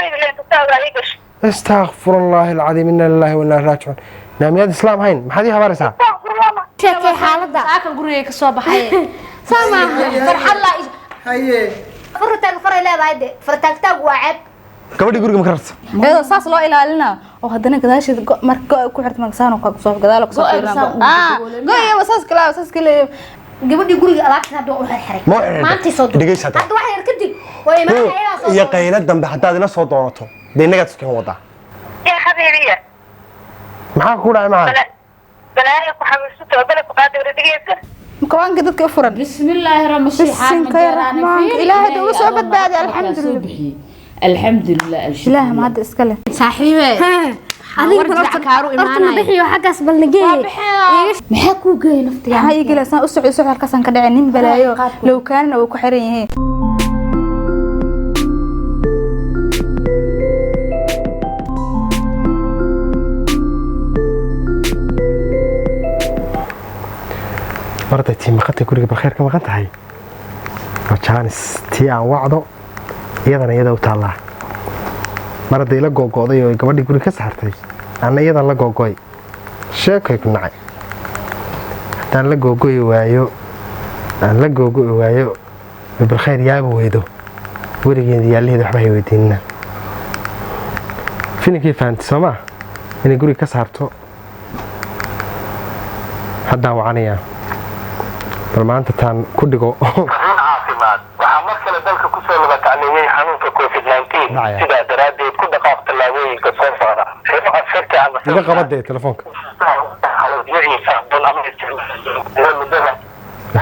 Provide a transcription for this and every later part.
حبيبي اللي انت بتاخده عليك استغفر الله العظيم إنا لله وإنا إليه راجعون نامياد إسلام هين ما حد يخبرها sheekay xaaladda saaka guriga ka soo baxay sama farxad la haye furtaan faray leedahay de fartaagtaag waa ceeb gabadhii guriga ma ka rarto iyadoo saas loo ilaalina oo haddana gadaasheed marka ku xirta magsaan oo soo gadaal ku soo fiirnaa gooyay saas kale gabadhii guriga alaabta hadda u xirxiray maanta soo dhigaysa hadda wax yar kadib way imaanayaan soo iyo qayla dambe haddaad ila soo doonato deynagaad isku wada يا حبيبي maxaa ku dhacay macaan بلايك وحبيبتي وبلك وقاعدة رديتك makawaanka dadka u furan bismillaahi bismillaahi ilaahay duu soo badbaadi alxamdulillah ilaahay ma hadda iska leh saaxiibe adiga nafta kaaru imaanay bixiyo xaqas balnagee maxaa ku geey naftiga maxaa ii galaysan u socod halkaas ka dhacay nin balaayo low kaanna uu ku xiran yahay marday tii maqantay guriga bal khayrka maqan tahay oo jaanis tii aan wacdo iyadana iyada u taallaa marday la googooday oo gabadhii guriga ka saartay anna iyadan la googoy sheekay ku nacay haddaan la googoyi waayo bal khayr yaaba weydo weligeeda yaalleheeda waxba hay weydiinina filinkii fahanti soo maa inay guriga ka saarto haddaan wacanayaa bal maanta taan ku dhigo caafimaad waxaa mar kale dalka ku soo laba tacliimay xanuunka covid-19 sidaa daraaddeed ku dhaqaaq tallaabooyinka soo saara iga qabadee telefoonka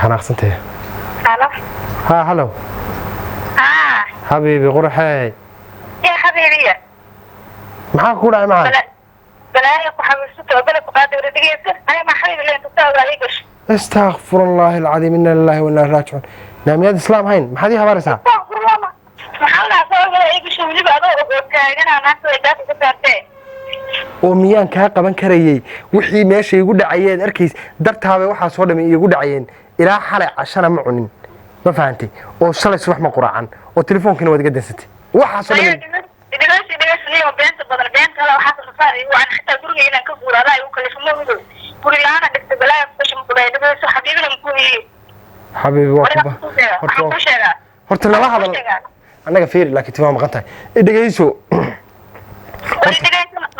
xanaaqsantee ها هلو حبيبي قرحي يا حبيبي معاك كل معاك بلايك وحبيبتي وبلك وقاعدة رديتك أنا ما حبيبي اللي انت بتاخده عليك استغفر الله العظيم إنا لله وإنا إليه راجعون نامياد إسلام هين ما حد يخبرها استغفر الله محاولة أسوي عليك شو اللي بعده وكأنا ناس ودات كترتين وميان kaa qaban karayay wixii meesha igu dhacayeen arkays dartaaba waxa soo dhamay igu dhacayeen ilaa xalay cashana ma cunin ma fahantay oo shalay subax ma quraacan oo telefoonkiina wad iga dansatay waxa soo dhamay دلوقتي ليه بنت بدل بنت هلا وحاط الصفاري وأنا حتى أقول لي أنا كفور هذا يوكل شو مو قولي لا أنا دكتور بلاي مش مقولي دلوقتي حبيبي لما كوني حبيبي وقبه horta laba hadal anaga fiir laakiin timaha maqan tahay dhageyso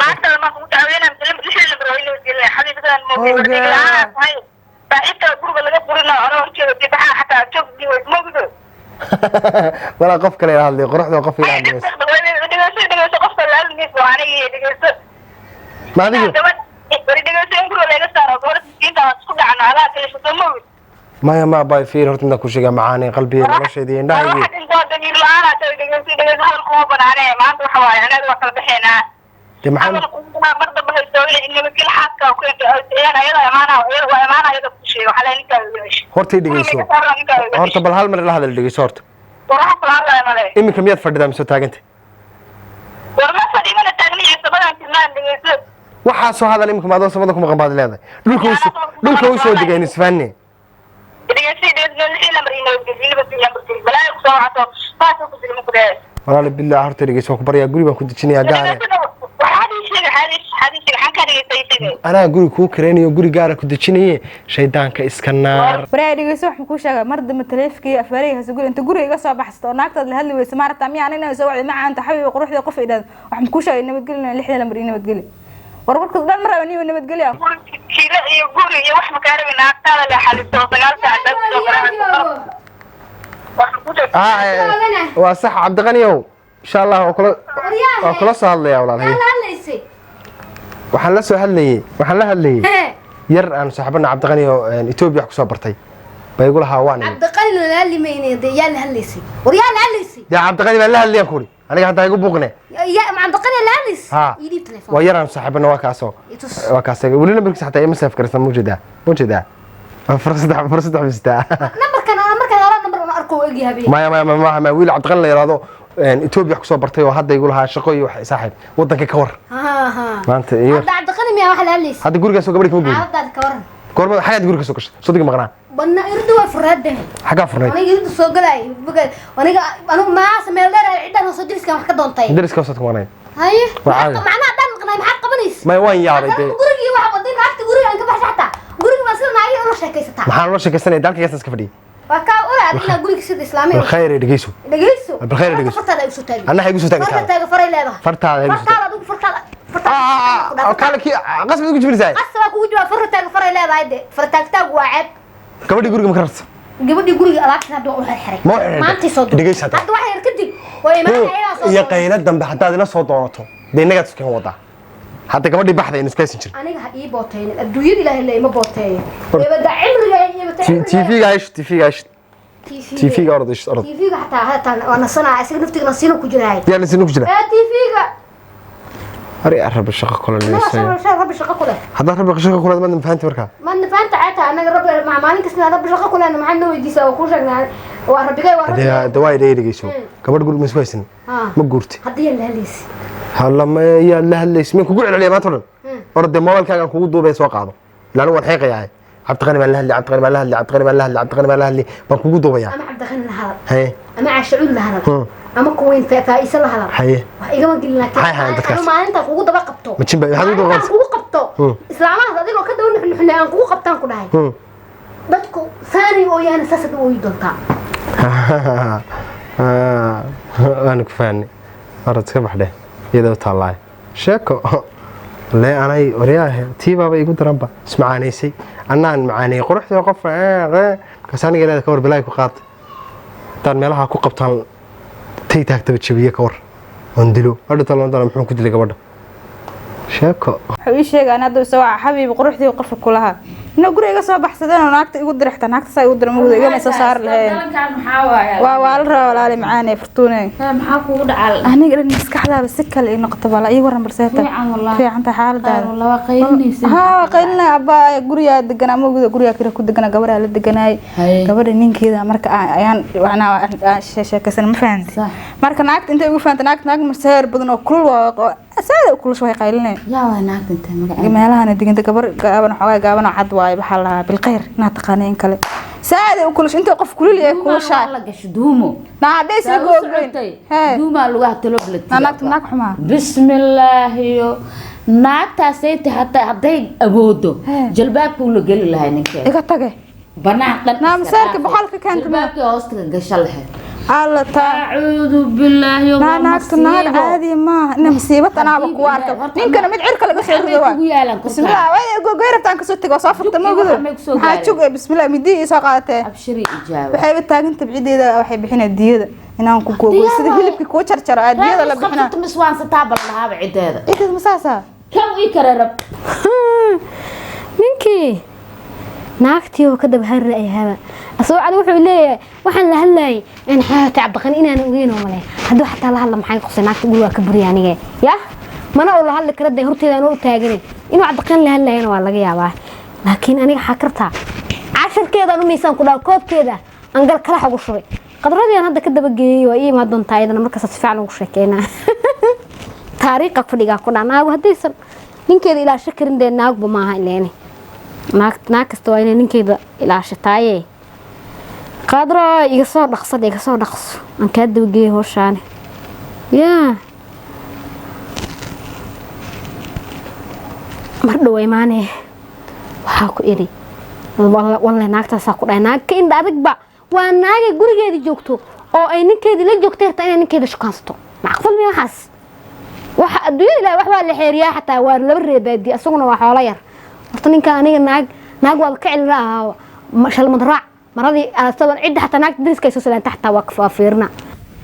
maanta lama ku taawiyana lixdan la baro inuu dilay xabiibtan moobay markii فأنت أقول لك قرنا أنا أركض تبعها حتى أشوف دي وجموجه ولا قف كلا هذا قرحنا وقف إلى هذا دقيقة قف لا الناس وعني دقيقة ما هذه دقيقة يقولوا لي لسه أنا قلت أنت هتسكت عن على كل شيء تموت ما باي فير هرت إنك وش جا معاني قلبي أنا مش دي إنها يجي أنت دقيقة أنا تقول دقيقة هالقوة بنعني ما أنت حوالي أنا وصل بحنا محمد برضه بهالسوي إنه بكل حاجة وكنت أنا يلا أمانة يلا شيء وحلا نكمل horta dhageyso horta bal hal mar la hadal dhageyso horta وراح طلع لنا مالي iminka miyaad fadhidaa mise taaganta ورما فدي من التغنية سبعة كمان دقيقة waxaa soo hadal iminka maadoo samada kuma qabaad leedahay dhulka u soo degay nisfaani walaal bilaa horta dhageyso ku bariyaa guri baan ku dejinayaa gaar anaa guri kuu kareynayo guri gaara ku dejinaye shaydaanka iska naar waraa dhigeyso wax ku sheega mar dambe taleefkii afariga hasugul inta guriga iga soo baxsto oo naagtaad la hadli weyso maarta miyaan inay soo wacdi macaan taxawi quruxda qof idaan wax ku sheegay nabadgelina lixda lambar nabadgeli warwarka dhan mar aan iyo nabadgeli ah kiila iyo guri iyo wax makaarabin naagtaada la xaliso 9 saacadood waa sax cabdiqaniyow insha Allah waa kula soo hadlayaa walaalahay waxaan la hadlayay yar aan saaxiibana cabdiqaniyo Itoobiya ku soo bartay bay igu lahaa waan cabdiqani la limeynay yaa la hadlaysay war yaa la hadlaysay ya cabdiqani baa la hadlayan kuri aniga hadda igu buuqne ya cabdiqani la hadlaysay yidi telefoon waa yar aan saaxiibana waa kaasoo wali nambarkiisa xataa ima saf karsan mujada fursada bista nambarkan nambar arko wagi habeen ma wiil cabdiqani la yiraahdo Itoobiya ku soo bartay oo hadda igu lahaa shaqo iyo wax saaxiib wadanka ka war maanta iyo cabdiqani miyaa wax la hadlaysay hadda gurigaas oo gabadhi kuma hadda ka war goorma xayaad guriga soo gashay soo digi maqnaa banna irdu waa furaade xagaa furnay aniga irdu soo galay aniga anu ma sameel dheer ciidan soo diriska wax ka doontay dariska soo maqnay haye macna dhan maqnay maxaa qabanaysa ma waan yaabay gurigi waxa wadin naagta guriga aan ka baxsata guriga ma sida naagi oo sheekaysataa maxaan loo sheekaysanay dalka iska fadhiyo وكا ولا أدينا أقولك سيد إسلامي بالخير دقيسو دقيسو بالخير دقيسو فرت هذا يوسف تاجي أنا هيجوسو تاجي فرت هذا فري لا فرت هذا فرت هذا دوك فرت هذا كان كي قصب دوك جبري زاي قصب كوجوا فرت هذا فري لا هذا فرت هذا تاج واحد كبدي يقولك مكرت قبل يقولك ألاك هذا ولا حري ما أنت صوت دقيس هذا هذا واحد يركضي ولا ما حيلا صوت يا قينة دم حتى هذا صوت دونته دينك تسكين وضع حتى كبدي بحث إنه سكيسين شر أنا هاي بوتين الدوير إلى اللي ما بوتين يبدأ عمر جاي تي في عايش تي في عايش تي في أرض إيش أرض تي في حتى وأنا صنع أسير نفتك نصينه كجراي يعني نصينه كجراي تي في أري أحرب الشقة كلها اللي أنا شو رب الشقة كلها هذا رب الشقة كلها ما فهمت بركة ما أنا فهمت عتها أنا رب مع مالك اسمه رب الشقة كلها أنا معنا ويدي سوا وكوشنا ورب جاي ورب دواي ده يجيسو كبر تقول مسويسن ما قرتي هدي اللي هليس هلا ما يا الله اللي اسمك كقول عليه ما ترى ورد الموبايل كان كوجو دوبي سوق هذا لأنه هو الحقيقة يعني عبد الغني مال اللي عبد الغني مال اللي عبد الغني مال اللي عبد الغني مال اللي بكوجو دوبي يعني أنا عبد الغني هذا هي أنا عشعول هذا أما كوين فايس هذا هي إيجا ما قلنا كده أنا ما أنت كوجو دبا قبته ما تشبه هذا دوبي كوجو قبته إسلام هذا دينه كده ونحن كوجو قبتان كده بدكو ثاني ويا أنا ساسد ويدلتا أنا كفاني أردت كبح ده يدو طلعي شكو لا أنا أرياه تيبا بيقول ربا اسمعني سي أنا معاني قرحت وقف كساني قال كور بلاي وقاط تان مالها كو قبطان تي تاكتب تشبيه كور وندلو أردت الله أنا محمود كنت لي قبضه شكو حبي شيء أنا دو سواء حبيب قرحتي وقف كلها إنه قرية قصة بحسدنا وناكت يقول درحت ناكت ساي يقول درمود يقول مسار لهين ووالرا ولا لي معاني فرتوني محاكو ودعال أنا قلنا نسكح لها بالسكة اللي نقطة ولا أي ورا برسيتها في عن حال ده والله قيلني ها قيلنا أبا قرية دقنا مو قرية كده كود دقنا قبرها للدقناي قبر النين كذا مرك يعني وأنا شاشة كسر ما فهمت مرك ناكت أنت يقول فهمت ناكت مسار بدنا كل أساعد كل شوي قيلنا يا وناكت أنت جمالها أنا دقنت قبر قابنا حواي قابنا حد واي بحالها بالخير ناتقانين كله ساعد وكلش أنت وقف كل اللي كل شيء والله قش دومو نعديس لقوين دوما لغة تلوبلت ناكت ناك حما بسم الله يو naagta sayte hatta haday awoodo jalbaabku la gali lahay ninkeeda iga tage banaan na masarka boqolka kaanta jalbaabka hoosta gasha lahay alla ta'uudu billahi wa naagtu naag caadi ma ina musiibad ana ba ku arka ninkana mid cirka laga soo rido waa bismillah way goortaan ka soo tago soo furta ma gudo ha jooga bismillah midii soo qaatay abshiri ijaaba waxay taagan tabciideeda waxay bixinaa diyada inaan ku googo sida hilibki ku jarjaro diyada la bixinaa miswaan sataa lahaaba cideeda ikas masaasa كم يكرر ninkii naagtii oo ka dab harray hada asoo cad wuxuu leeyahay waxaan la hadlay in xaata cabqan inaan ogeyn oo male haduu xataa la hadla maxay qosay naagta guriga ka buryaaniga ya mana oo la hadli kara horteeda aan u taagin inuu cabqan la hadlayna waa laga yaabaa laakiin aniga xakarta casharkeeda u miisaan ku dhaw koobkeeda angal kala xagu shubay qadradii aan hadda ka daba geeyay waa ii ma doontaa iyadana markaas si fiican ugu sheekeynaa taariikha fadhiga ku dhanaagu hadaysan ninkeeda ilaa shakarin de naagba maaha ileeni naag kasta waa inay ninkeeda ilaashataaye qadro iga soo dhaqso aan ka dawgeey hooshaane yaa mar dhow imaanee waxaa ku iri wallahi naagtaas ku dhaay naag ka indha adagba waa naag gurigeeda joogto oo ay ninkeeda la joogtay taa inay ninkeeda shukaansato macqul ma waxaas waxa adduunyo ilaa wax waa la xeeriyaa xataa waa laba reebaadi asaguna waa xoolo yar horta ninka aniga naag waa ka cilraa shalmad raac maradii asaban cid xataa naag dariska soo salaanta xataa waa ka fiirna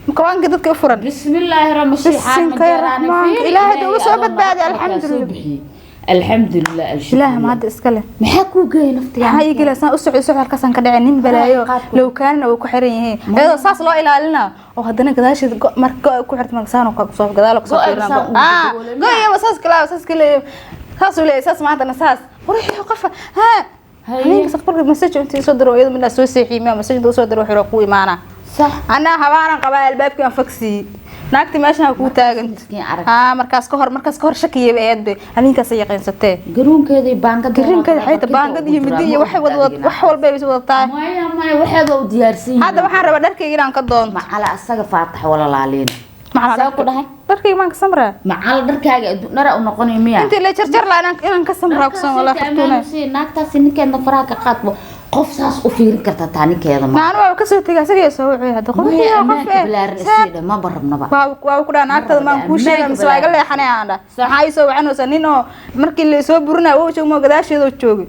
مكوانك dadka furan bismillahir rahmanir rahim ilaahay uga soo badbaadi alxamdulillah alxamdulillah ilaahay ma hada iska leh maxaa ku geey naftiga maxay gilaysan u socod halkaas ka dhacay nin balaayo low kaanna uu ku xiran yahay iyadoo saas loo ilaalina oo hadana gadaashid marka ku xirta magsaan oo soo gadaal ku soo fiirna gooyo wasaas kala saas u leeyahay saas ma hadana saas wariixi qafa ha هنيك صفر مسج أنت صدر ويد من السوسي حيمة مسج دو صدر وحرق وإيمانا صح أنا هوانا قبائل الباب كان فكسي naagti meesha ku taagan markaas ka hor shakiye eed bay habeenkaas ay yaqeensatay garoonkeeda garoonkeeda xayta baangad iyo midi iyo wax walba ay wadataa maya waxaad u diyaarsan hadda waxaan rabaa dharkayga inaan ka doonto macala asaga faatax wala laalin macala ku dhahay dharkayga maan ka samraa macala dharkaaga dhara u noqonay miya inta la jarjar la inaan ka samraa ku san wala xatuuna naagtaas ninkeeda faraha ka qaadbo qof saas u fiirin karta taanikeeda ma waa ka soo tagay asaga soo wuxuu hadda qof ma barabnaba waa ku dhaan naagtada maan ku sheegay mise waa iga leexanay aan dhaa waxay soo wacanaysa ninoo markii la soo burina oo joogmo gadaasheeda joogay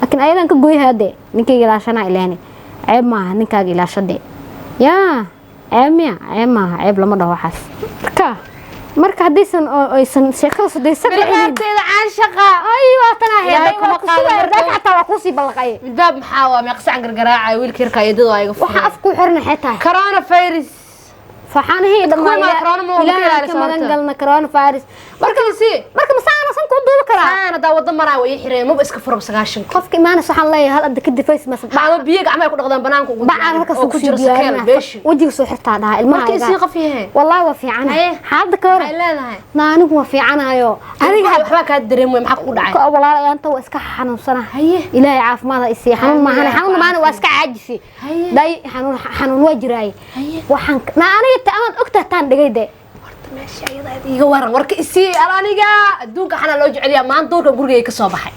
laakiin ayadan ka gooy hade ninkayga ilaashana ilaani ceeb maaha ninkaaga ilaashade yaa ceeb maaha ceeb lama dhaho waxaas marka hadaysan aysan sheekada sadaysan markaanteeda aan shaqa ay waatan ahayd kuma qaado xataa waa ku sii balqay midbaab maxaa waa meeqsan gargaraacay wiilka yarka ayadoo ayga waxa afku xirna xitaa corona virus faxanahay dhammaan corona virus marka masaana san ku duuba kara ana daa wada maraa way xireen ma iska furo 90 qofka imaan saxan leeyahay hal adka deface mas baa biyo gacmaha ku dhaqdaan banaanka ugu bacaan halka soo jiro sakeen wajiga soo xirtaa dhaha ilmaha markii si qafiyeen wallahi waa fiican xaalada ka hor ay leedahay naanigu waa fiicanayo aniga waxba ka dareemay maxaa ku dhacay ka walaal aanta waa iska xanuunsana ilaahay caafimaad ay sii xanuun maahan waa iska caajisi day xanuun waa jiray waxaan naaniga aan ogta taan dhigayde horta meesha ayada iga waran warka isii aniga adduunka xana loo jeceliyaa maanta doorka guriga ka soo baxay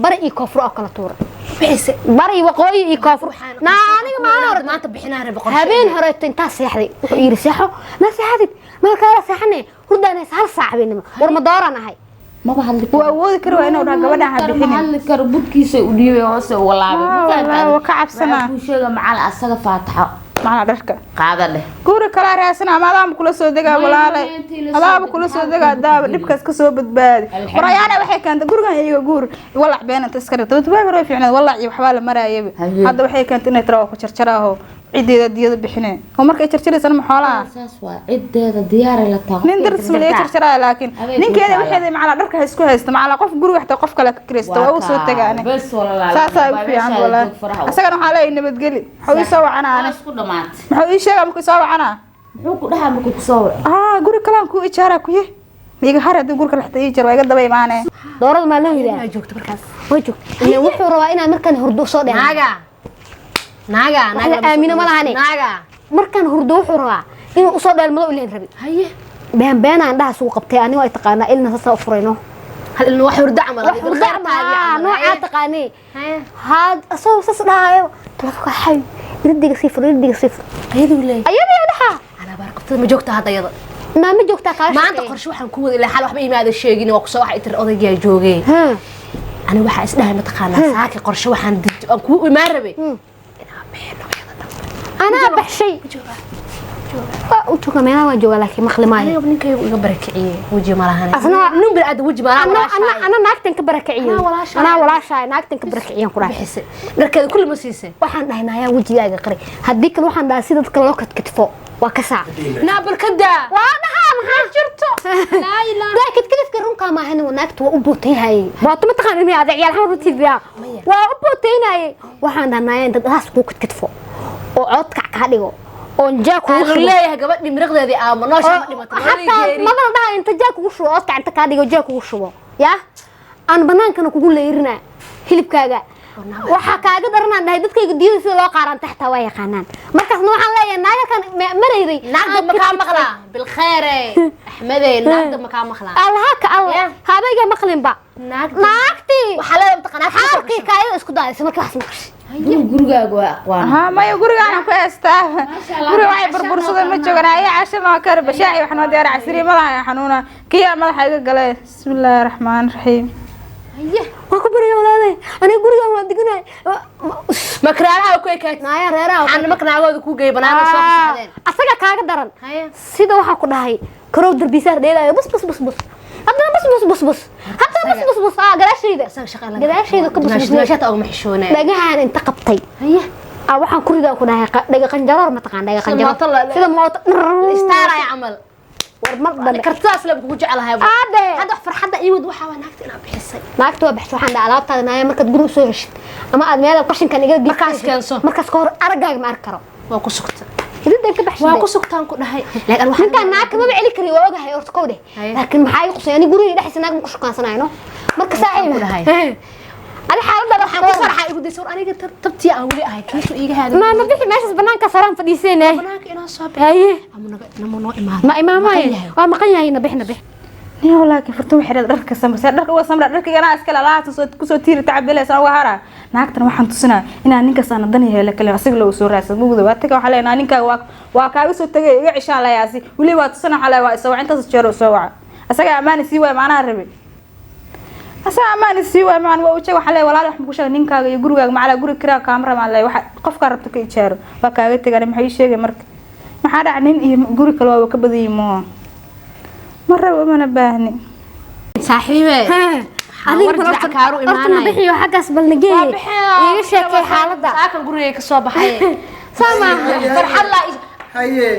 bari iyo koofur oo kala tuura bixise bari waqooyi iyo koofur naaniga ma hor maanta bixinaa rabo qorshe habeen hore inta seexday wuxuu yiri seexo ma seexdid ma kala seexnay hurdana hal saac beenimo war ma dooran ahay ma bahadli waa awoodi karo inuu dhaha gabadha ha bixin ma hadli karo budkiisa u dhiibay hoose walaabay waa ka cabsanaa ku sheega macal asaga faataxo macna dharka qaada leh guri kala raasana ama adaam kula soo dagaa walaalay adaam kula soo dagaa daaba dibkaas ka soo badbaadi warayaana waxay keentay gurigan iyaga guur walac been inta iska rabto waa hore fiicnaa walac iyo waxba la maraayay hadda waxay keentay inay taraw ku jarjaraaho ciideeda diyada bixinay oo markay jarjaraysan ma xoolaha saas waa ciideeda diyaar la taaqo nin daris ma leeyahay jarjaraa laakiin ninkeeda waxay macna dharka isku haysta macna qof guri waxta qof kale ka kireysto waa soo tagaane bas walaalaha saasa u fiican walaalaha asagana waxa la nabadgeli xawi soo wacanaana isku dhamaat maxuu ii sheegay markuu soo wacana muxuu ku dhahaa markuu ku soo waco guri kalaan ku ijaara ku yahay miga harad gurka la xatay jar waa iga daba iimaanay doorada ma loo yiraahdo joogto markaas way joogto wuxuu rabaa inaan markan hurdo soo dheer naaga aamina ma lahane markan hurdo wuxuu rabaa inuu u soo dheelmado ileen rabi haye been aan dhaha soo qabtay aniga ay taqaana ilna soo furayno hal ilmo wax hurdo camal nooca taqaani had asoo sas dhahayo taleefanka xay iridiga sifir ayadii dhaha ana barqabtada ma joogto hadda yada ma joogtaa kaash maanta qorshe waxaan ku wada ilaa xal waxba imaada sheegin waa ku soo wax itir odayga joogay ana waxa isdhahay ma taqaana saaki qorshe waxaan ku imaan rabay أنا بحشي وجهك ما أنا وجهه لكن مخلماي أنا ابنك يبغى بركعية وجه مرة أنا نوم بالعاد وجه مرة أنا ناقتن كبركعية أنا ولا شيء ناقتن كبركعية كره بحس بركة كل مسيسة وحن هنا يا وجهي يا قري هديك الوحن ده سيدة كلوكت كتفو وكسع نابل كدا وانا ها جرته لا لا ذاك كده فكرون كما هنا وناقت وأبوتي هاي بطل ما تقارن مي هذا عيال حمر تبيع وأبوتي هاي وحن هنا أنت راس كوكت كتفو وعود كعكاديو ونجاك وشليه gabadhi miraqdeedii aama noo shaqo dhimatay ma dalda inta jaak ugu shubo oodka inta ka dhigo jaak ugu shubo ya aan banaankana kugu leeyrina hilibkaaga waxa kaaga daranaan dhahay dadkayga diido sida loo qaaran taxta waa yaqaanaan markaasna waxaan leeyahay naaga kan mareeyay naagda ma ka maqla bil khair ahmedey naagda ma ka maqla allah ka allah habayga maqlin ba naagti waxa la taqaan xarqi kaayo isku daayay markaas maqash gurigaaga waa aqwaan maya gurigaan ku heystaa guriga waxay burbursada ma jooganaayo casho ma kar bashaaci waxna diyaar casri madaxa xanuuna kiya madaxa iga galay bismillaahir rahmaanir rahiim waa ku bariyo walaalay aniga gurigaan waan dignay makraalaha ku eekayd naaya reeraha aan makraagooda ku geey banaanka soo fasaxdeen asaga kaaga daran sida waxa ku dhahay karow darbisaar dheelaayo bus هذا بس هذا بس قلاشيده قلاشيده كبس ماشات او محشونه دغان انت قبطي هي waxaan ku ridaa ku dhahay dhaga qanjaroor ma taqaan dhaga qanjaroor sida mooto istaara ay amal war mar dambe kartaas la ku jecelahay hada farxada iwad waxa waa naagta ina bixisay naagta waa bixisay waxaan alaabtaada naaya markaad guri soo heshid ama aad meel qashinkan iga markaas keenso markaas ka hor aragaaga ma arki karo waa ku sugtay idin xaaladda ka baxshay waa ku sugtaan ku dhahay laakiin waxa ninkaan naag kama celi kari waa ogahay horta kowde laakiin maxay qusay ani guriga dhaxaysa naag ma ku shaqaansanayno marka saaxiib ku dhahay ani xaaladda waxaan ku farxay igu disoo aniga tabtii aan wali ahay kiisu iiga haado ma bixi meeshaas banaanka saraan fadhiisanay banaanka inaan soo baxay ama noo imaan ma imaamay waa maqan yahay nabixna bix nin walaa fartu waxay dharka samray dharka waa samray dharka ana iska laalaata soo ku soo tiiri tacabelaysan waa hara naagtan waxaan tusinaa inaan ninka sana dan yahay kale asiga loo soo raasay mugdo waa taga waxa leenaa ninka waa kaaga soo tagay iga cishaan layaasi wali waa tusina xalay waa soo intaas jeer soo waca asaga amaani sii way maana rabi asaga amaani sii way maan waa u jeeg waxa lay walaal wax ku sheeg ninkaaga iyo gurigaaga macala guri kiraa kaamara ma lay waxa qofka rabto ka ijaaro waa kaaga tagay maxay sheegay marka maxaa dhacnin iyo guri kale waa ka badiyimo مرة وما نباهني صاحبي adiga balabta kaaru imaanay bixiyo xaqas balnagee iga sheekay xaaladda saakan guriga ka soo baxay sama farxad la haye